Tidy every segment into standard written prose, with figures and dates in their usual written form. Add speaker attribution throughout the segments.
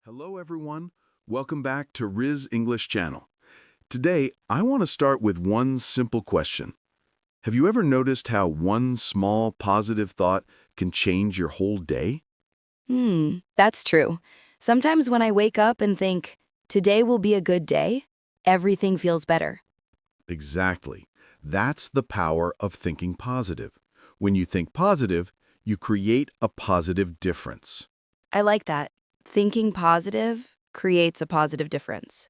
Speaker 1: Hello everyone, welcome back to Riz English Channel. Today, I want to start with one simple question. Have you ever noticed how one small positive thought can change your whole day?
Speaker 2: That's true. Sometimes when I wake up and think, today will be a good day, everything feels better.
Speaker 1: Exactly. That's the power of thinking positive. When you think positive, you create a positive difference.
Speaker 2: I like that. Thinking positive creates a positive difference.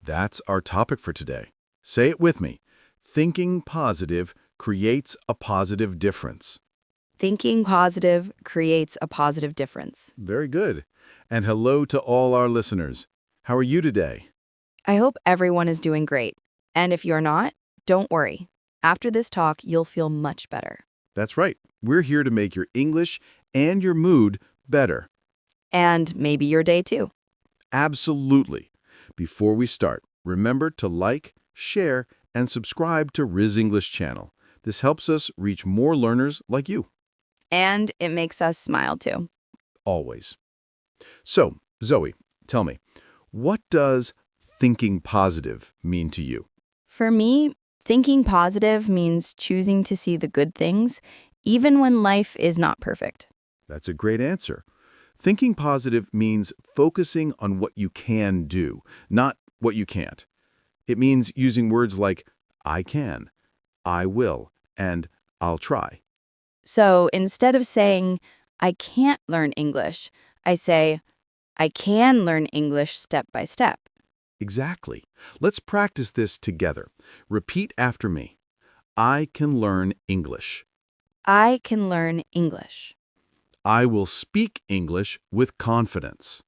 Speaker 1: That's our topic for today. Say it with me. Thinking positive creates a positive difference.
Speaker 2: Thinking positive creates a positive difference.
Speaker 1: Very good. And hello to all our listeners. How are you today?
Speaker 2: I hope everyone is doing great. And if you're not, don't worry. After this talk, you'll feel much better.
Speaker 1: That's right. We're here to make your English and your mood better.
Speaker 2: And maybe your day too.
Speaker 1: Absolutely. Before we start, remember to like, share, and subscribe to Riz English Channel. This helps us reach more learners like you.
Speaker 2: And it makes us smile too.
Speaker 1: Always. So, Zoe, tell me, what does thinking positive mean to you?
Speaker 2: For me, thinking positive means choosing to see the good things, even when life is not perfect.
Speaker 1: That's a great answer. Thinking positive means focusing on what you can do, not what you can't. It means using words like I can, I will, and I'll try.
Speaker 2: So instead of saying, I can't learn English, I say, I can learn English step by step.
Speaker 1: Exactly. Let's practice this together. Repeat after me. I can learn English.
Speaker 2: I can learn English.
Speaker 1: I will speak English with confidence.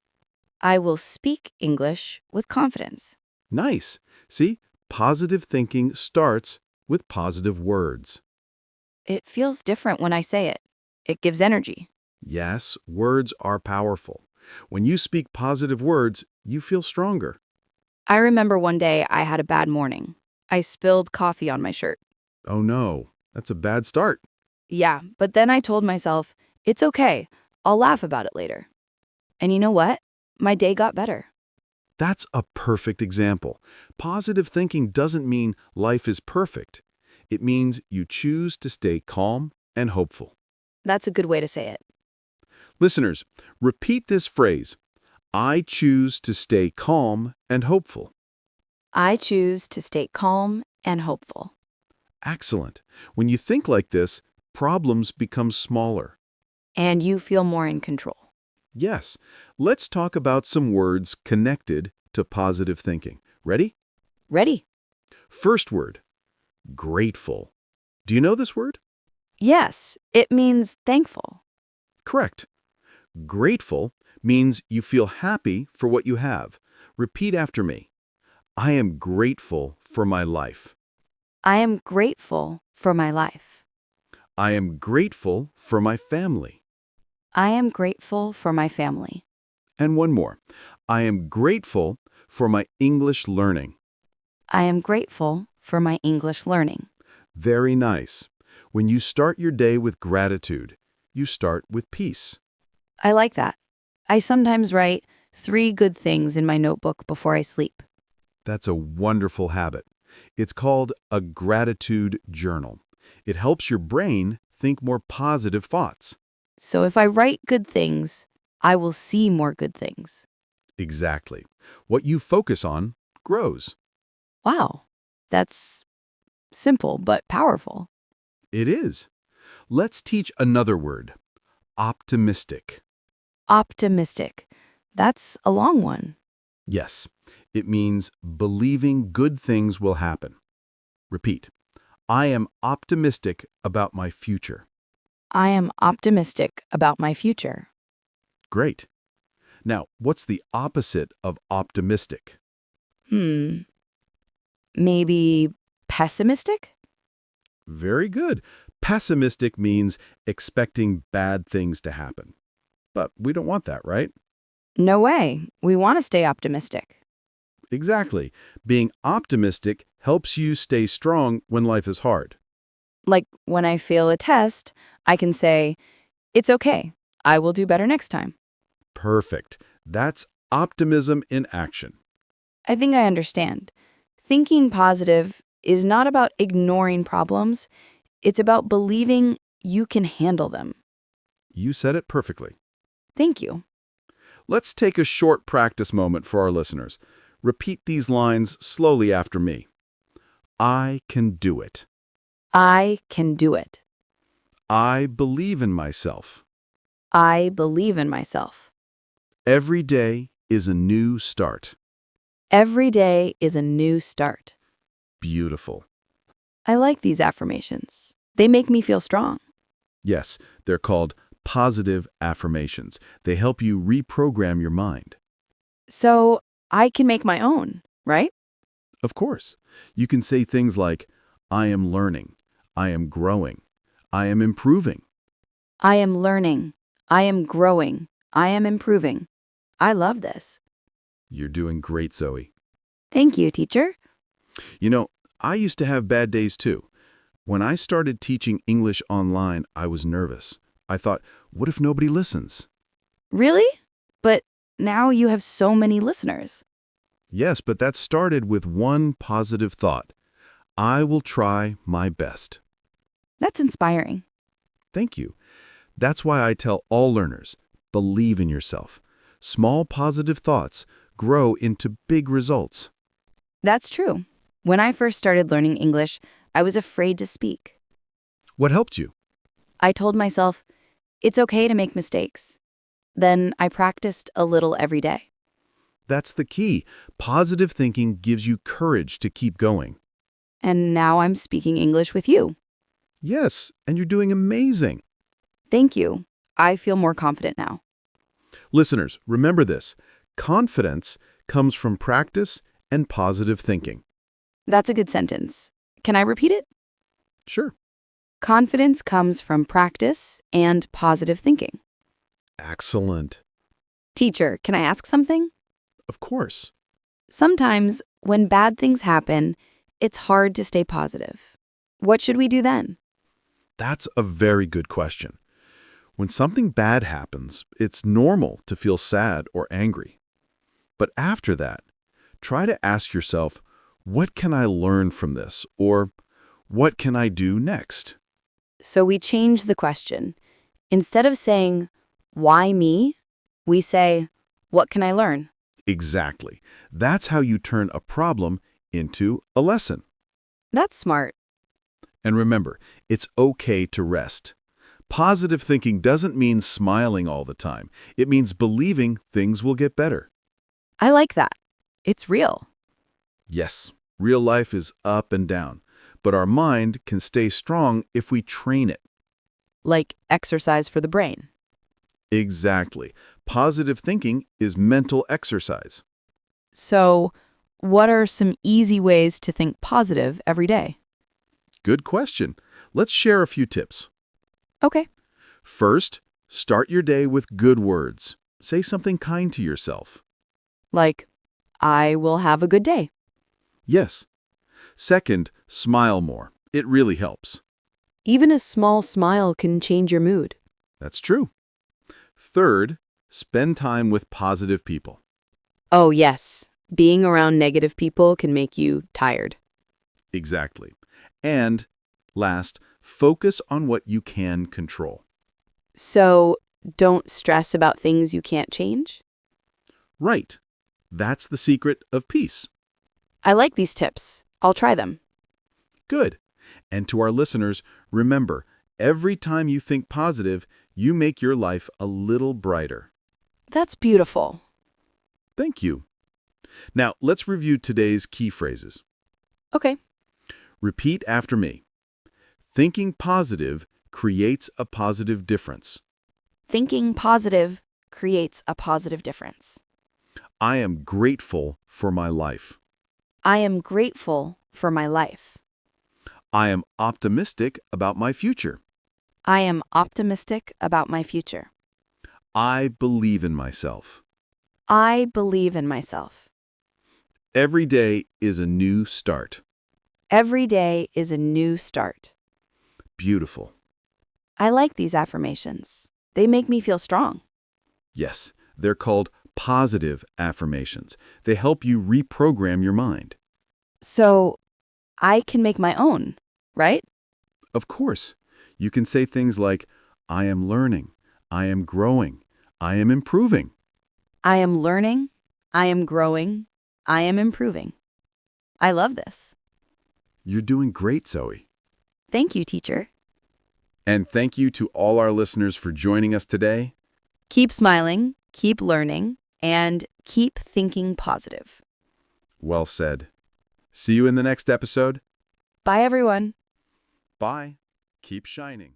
Speaker 2: I will speak English with confidence.
Speaker 1: Nice. See, positive thinking starts with positive words.
Speaker 2: It feels different when I say it. It gives energy.
Speaker 1: Yes, words are powerful. When you speak positive words, you feel stronger.
Speaker 2: I remember one day I had a bad morning. I spilled coffee on my shirt.
Speaker 1: Oh no, that's a bad start.
Speaker 2: Yeah, but then I told myself, it's okay. I'll laugh about it later. And you know what? My day got better.
Speaker 1: That's a perfect example. Positive thinking doesn't mean life is perfect. It means you choose to stay calm and hopeful.
Speaker 2: That's a good way to say it.
Speaker 1: Listeners, repeat this phrase. I choose to stay calm and hopeful.
Speaker 2: I choose to stay calm and hopeful.
Speaker 1: Excellent. When you think like this, problems become smaller.
Speaker 2: And you feel more in control.
Speaker 1: Yes. Let's talk about some words connected to positive thinking. Ready?
Speaker 2: Ready?
Speaker 1: First word, grateful. Do you know this word?
Speaker 2: Yes, it means thankful.
Speaker 1: Correct. Grateful means you feel happy for what you have. Repeat after me. I am grateful for my life.
Speaker 2: I am grateful for my life.
Speaker 1: I am grateful for my family.
Speaker 2: I am grateful for my family.
Speaker 1: And one more. I am grateful for my English learning.
Speaker 2: I am grateful for my English learning.
Speaker 1: Very nice. When you start your day with gratitude, you start with peace.
Speaker 2: I like that. I sometimes write 3 good things in my notebook before I sleep.
Speaker 1: That's a wonderful habit. It's called a gratitude journal. It helps your brain think more positive thoughts.
Speaker 2: So if I write good things, I will see more good things.
Speaker 1: Exactly. What you focus on grows.
Speaker 2: Wow, that's simple but powerful.
Speaker 1: It is. Let's teach another word. Optimistic.
Speaker 2: Optimistic. That's a long one.
Speaker 1: Yes, it means believing good things will happen. Repeat. I am optimistic about my future.
Speaker 2: I am optimistic about my future.
Speaker 1: Great. Now, what's the opposite of optimistic?
Speaker 2: Maybe pessimistic?
Speaker 1: Very good. Pessimistic means expecting bad things to happen. But we don't want that, right?
Speaker 2: No way. We want to stay optimistic.
Speaker 1: Exactly. Being optimistic helps you stay strong when life is hard.
Speaker 2: Like when I fail a test, I can say, it's okay. I will do better next time.
Speaker 1: Perfect. That's optimism in action.
Speaker 2: I think I understand. Thinking positive is not about ignoring problems. It's about believing you can handle them.
Speaker 1: You said it perfectly.
Speaker 2: Thank you.
Speaker 1: Let's take a short practice moment for our listeners. Repeat these lines slowly after me. I can do it.
Speaker 2: I can do it.
Speaker 1: I believe in myself.
Speaker 2: I believe in myself.
Speaker 1: Every day is a new start.
Speaker 2: Every day is a new start.
Speaker 1: Beautiful.
Speaker 2: I like these affirmations. They make me feel strong.
Speaker 1: Yes, they're called positive affirmations. They help you reprogram your mind.
Speaker 2: So I can make my own, right?
Speaker 1: Of course, you can say things like, I am learning, I am growing, I am improving.
Speaker 2: I am learning. I am growing. I am improving. I love this.
Speaker 1: You're doing great, Zoe.
Speaker 2: Thank you, teacher.
Speaker 1: You know, I used to have bad days too. When I started teaching English online, I was nervous. I thought, what if nobody listens?
Speaker 2: Really? But now you have so many listeners.
Speaker 1: Yes, but that started with one positive thought. I will try my best.
Speaker 2: That's inspiring.
Speaker 1: Thank you. That's why I tell all learners, believe in yourself. Small positive thoughts grow into big results.
Speaker 2: That's true. When I first started learning English, I was afraid to speak.
Speaker 1: What helped you?
Speaker 2: I told myself, it's okay to make mistakes. Then I practiced a little every day.
Speaker 1: That's the key. Positive thinking gives you courage to keep going.
Speaker 2: And now I'm speaking English with you.
Speaker 1: Yes, and you're doing amazing.
Speaker 2: Thank you. I feel more confident now.
Speaker 1: Listeners, remember this. Confidence comes from practice and positive thinking.
Speaker 2: That's a good sentence. Can I repeat it?
Speaker 1: Sure.
Speaker 2: Confidence comes from practice and positive thinking.
Speaker 1: Excellent.
Speaker 2: Teacher, can I ask something?
Speaker 1: Of course.
Speaker 2: Sometimes, when bad things happen, it's hard to stay positive. What should we do then?
Speaker 1: That's a very good question. When something bad happens, it's normal to feel sad or angry. But after that, try to ask yourself, what can I learn from this? Or what can I do next?
Speaker 2: So we change the question. Instead of saying, why me? We say, what can I learn?
Speaker 1: Exactly. That's how you turn a problem into a lesson.
Speaker 2: That's smart.
Speaker 1: And remember, it's okay to rest. Positive thinking doesn't mean smiling all the time. It means believing things will get better.
Speaker 2: I like that. It's real.
Speaker 1: Yes, real life is up and down, but our mind can stay strong if we train it.
Speaker 2: Like exercise for the brain.
Speaker 1: Exactly. Positive thinking is mental exercise.
Speaker 2: So, what are some easy ways to think positive every day?
Speaker 1: Good question. Let's share a few tips.
Speaker 2: Okay.
Speaker 1: First, start your day with good words. Say something kind to yourself.
Speaker 2: Like, I will have a good day.
Speaker 1: Yes. Second, smile more. It really helps.
Speaker 2: Even a small smile can change your mood.
Speaker 1: That's true. Third, spend time with positive people.
Speaker 2: Oh, yes. Being around negative people can make you tired.
Speaker 1: Exactly. And last, focus on what you can control.
Speaker 2: So, don't stress about things you can't change?
Speaker 1: Right. That's the secret of peace.
Speaker 2: I like these tips. I'll try them.
Speaker 1: Good. And to our listeners, remember, every time you think positive, you make your life a little brighter.
Speaker 2: That's beautiful.
Speaker 1: Thank you. Now, let's review today's key phrases.
Speaker 2: Okay.
Speaker 1: Repeat after me. Thinking positive creates a positive difference.
Speaker 2: Thinking positive creates a positive difference.
Speaker 1: I am grateful for my life.
Speaker 2: I am grateful for my life.
Speaker 1: I am optimistic about my future.
Speaker 2: I am optimistic about my future.
Speaker 1: I believe in myself.
Speaker 2: I believe in myself.
Speaker 1: Every day is a new start.
Speaker 2: Every day is a new start.
Speaker 1: Beautiful.
Speaker 2: I like these affirmations. They make me feel strong.
Speaker 1: Yes, they're called positive affirmations. They help you reprogram your mind.
Speaker 2: So I can make my own, right?
Speaker 1: Of course, you can say things like, I am learning, I am growing, I am improving.
Speaker 2: I am learning, I am growing, I am improving. I love this.
Speaker 1: You're doing great, Zoe.
Speaker 2: Thank you, teacher.
Speaker 1: And thank you to all our listeners for joining us today.
Speaker 2: Keep smiling, keep learning, and keep thinking positive.
Speaker 1: Well said. See you in the next episode.
Speaker 2: Bye, everyone.
Speaker 1: Bye. Keep shining.